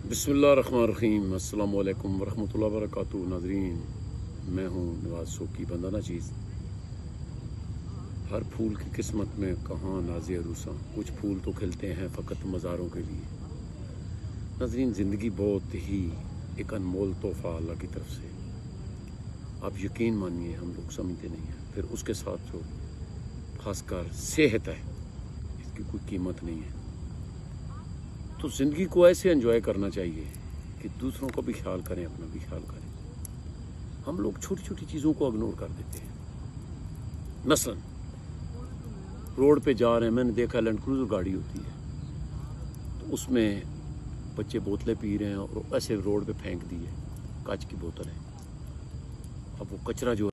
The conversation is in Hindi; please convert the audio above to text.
बिस्मिल्लाहिर्रहमानिर्रहीम। अस्सलाम वालेकुम वरहमतुल्लाहि वबरकातुहू। नाज़रीन, मैं हूँ नवाज़ शौकी। बंदाना चीज़, हर फूल की किस्मत में कहाँ नाज़े अरूसा, कुछ फूल तो खिलते हैं फ़कत मज़ारों के लिए। नाज़रीन, ज़िंदगी बहुत ही एक अनमोल तोहफ़ा अल्लाह की तरफ से। आप यकीन मानिए, हम लोग समझते नहीं हैं। फिर उसके साथ जो खासकर सेहत है, इसकी कोई कीमत नहीं है। तो ज़िंदगी को ऐसे एंजॉय करना चाहिए कि दूसरों का भी ख्याल करें, अपना भी ख्याल करें। हम लोग छोटी छोटी चीज़ों को इग्नोर कर देते हैं। मसलन रोड पे जा रहे हैं, मैंने देखा लैंड क्रूज़र गाड़ी होती है, तो उसमें बच्चे बोतलें पी रहे हैं और ऐसे रोड पे फेंक दी है, कांच की बोतल है। अब वो कचरा जो